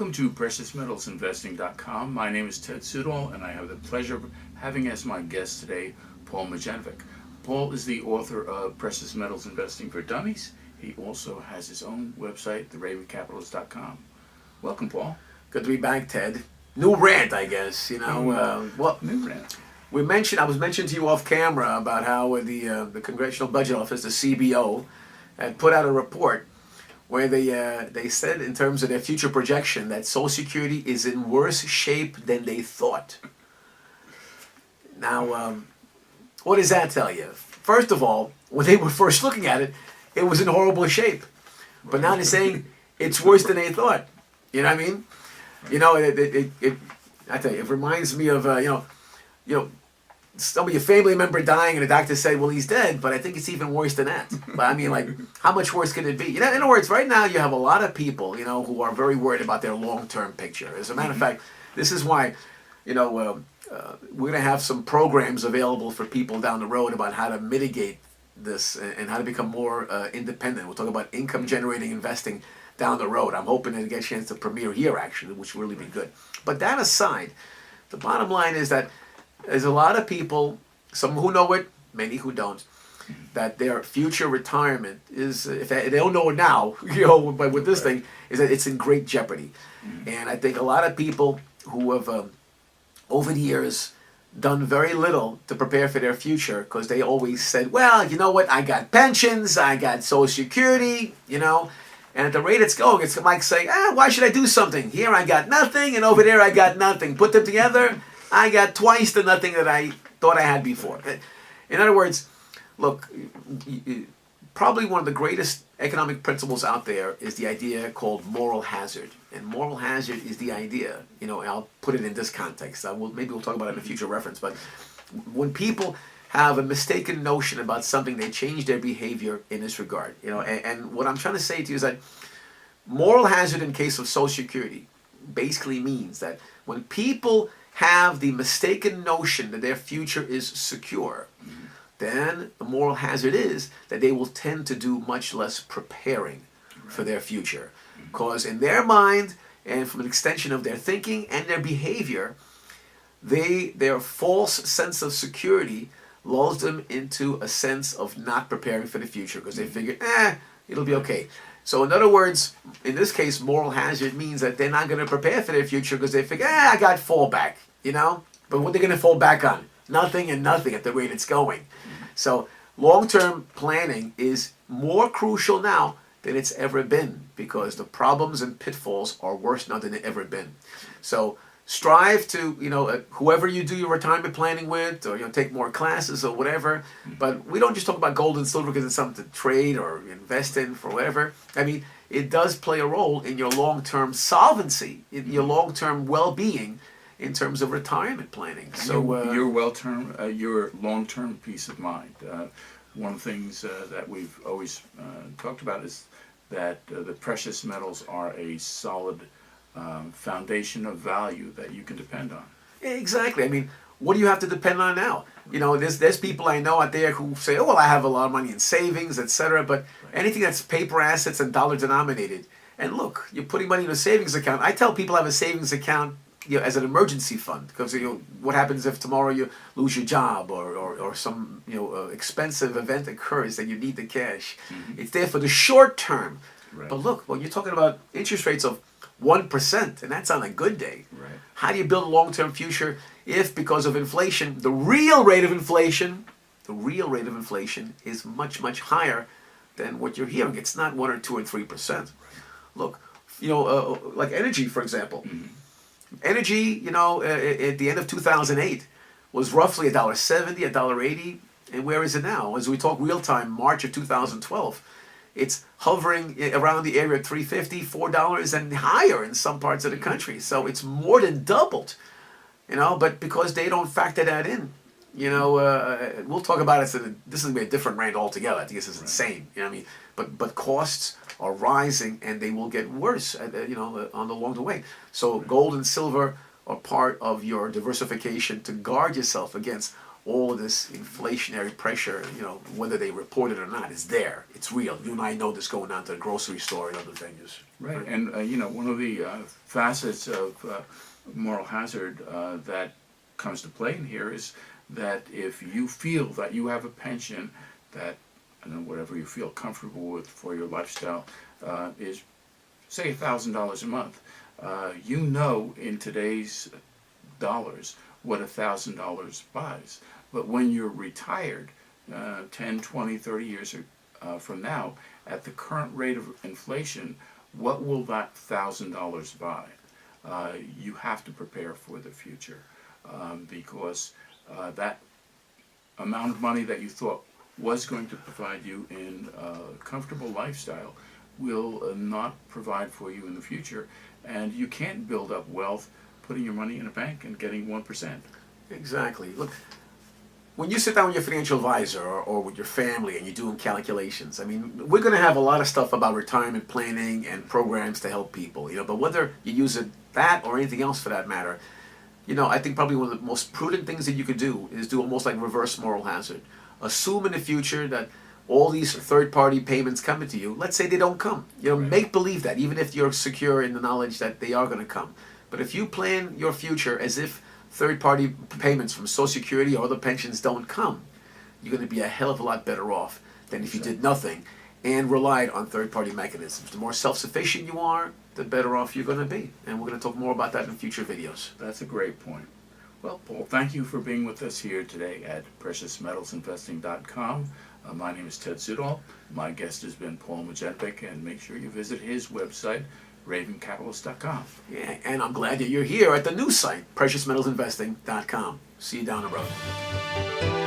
Welcome to PreciousMetalsInvesting.com. My name is Ted Sudol, and I have the pleasure of having as my guest today Paul Mladjenovic. Paul is the author of Precious Metals Investing for Dummies. He also has his own website, theravencapitalist.com. Welcome, Paul. Good to be back, Ted. New rant, I guess. New rant. I was mentioning to you off camera about how the Congressional Budget Office, the CBO, had put out a report where they said in terms of their future projection that Social Security is in worse shape than they thought. Now, what does that tell you? First of all, when they were first looking at it, it was in horrible shape. But now they're saying it's worse than they thought. You know what I mean? You know, I tell you, it reminds me of, some of your family member dying and the doctor said, well, he's dead, but I think it's even worse than that. But I mean, like, how much worse can it be? You know, in other words, right now you have a lot of people, who are very worried about their long-term picture. As a matter of fact, this is why, we're going to have some programs available for people down the road about how to mitigate this and how to become more independent. We'll talk about income-generating investing down the road. I'm hoping to get a chance to premiere here, actually, which will really be good. But that aside, the bottom line is that there's a lot of people, some who know it, many who don't, that their future retirement is, if they don't know it now, but with this thing, is that it's in great jeopardy. And I think a lot of people who have, over the years, done very little to prepare for their future because they always said, well, you know what, I got pensions, I got Social Security, and at the rate it's going, it's like saying, why should I do something? Here I got nothing, and over there I got nothing. Put them together, I got twice the nothing that I thought I had before. In other words, look, probably one of the greatest economic principles out there is the idea called moral hazard. And moral hazard is the idea, I'll put it in this context. Maybe we'll talk about it in a future reference, but when people have a mistaken notion about something, they change their behavior in this regard. And what I'm trying to say to you is that moral hazard in case of Social Security basically means that when people have the mistaken notion that their future is secure, then the moral hazard is that they will tend to do much less preparing for their future. Because in their mind, and from an extension of their thinking and their behavior, their false sense of security lulls them into a sense of not preparing for the future because they figure, it'll be okay. So in other words, in this case, moral hazard means that they're not going to prepare for their future because they figure, I got fallback, But what are they going to fall back on? Nothing and nothing at the rate it's going. So long-term planning is more crucial now than it's ever been because the problems and pitfalls are worse now than they've ever been. So strive to, whoever you do your retirement planning with, or take more classes or whatever. But we don't just talk about gold and silver because it's something to trade or invest in for whatever. I mean, it does play a role in your long-term solvency, in your long-term well-being in terms of retirement planning. So your long-term peace of mind. One of the things that we've always talked about is that the precious metals are a solid foundation of value that you can depend on. Exactly. I mean, what do you have to depend on now? There's people I know out there who say, oh, well, I have a lot of money in savings, etc. But anything that's paper assets and dollar denominated, and look, you're putting money in a savings account. I tell people have a savings account as an emergency fund because what happens if tomorrow you lose your job or some expensive event occurs that you need the cash. It's there for the short term. Right. But look, when you're talking about interest rates of 1%, and that's on a good day. Right. How do you build a long-term future if, because of inflation, the real rate of inflation is much, much higher than what you're hearing? It's not 1 or 2 or 3%. Look, like energy, for example. Energy, at the end of 2008 was roughly $1.70, $1.80, and where is it now? As we talk real time, March of 2012. It's hovering around the area of $3.50, $4 and higher in some parts of the country. So it's more than doubled, but because they don't factor that in, we'll talk about it. This is going to be a different rant altogether. I think this is insane. But costs are rising and they will get worse, along the way. So gold and silver are part of your diversification to guard yourself against all of this inflationary pressure, whether they report it or not, is there. It's real. You and I know this going down to the grocery store and other venues. Right, and one of the facets of moral hazard that comes to play in here is that if you feel that you have a pension that, whatever you feel comfortable with for your lifestyle, is, say, $1,000 a month, in today's dollars what $1,000 buys. But when you're retired, 10, 20, 30 years from now, at the current rate of inflation, what will that $1,000 buy? You have to prepare for the future, because that amount of money that you thought was going to provide you in a comfortable lifestyle will not provide for you in the future, and you can't build up wealth putting your money in a bank and getting 1%. Exactly. Look, when you sit down with your financial advisor or with your family and you're doing calculations, we're going to have a lot of stuff about retirement planning and programs to help people, but whether you use that or anything else for that matter, I think probably one of the most prudent things that you could do is do almost like reverse moral hazard. Assume in the future that all these third-party payments coming to you, let's say they don't come. Right. Make believe that, even if you're secure in the knowledge that they are going to come. But if you plan your future as if third-party payments from Social Security or other pensions don't come, you're going to be a hell of a lot better off than if you did nothing and relied on third-party mechanisms. The more self-sufficient you are, the better off you're going to be. And we're going to talk more about that in future videos. That's a great point. Well, Paul, thank you for being with us here today at PreciousMetalsInvesting.com. My name is Ted Sudol. My guest has been Paul Mladjenovic, and make sure you visit his website, RavenCapitalist.com. Yeah, and I'm glad that you're here at the new site, PreciousMetalsInvesting.com. See you down the road.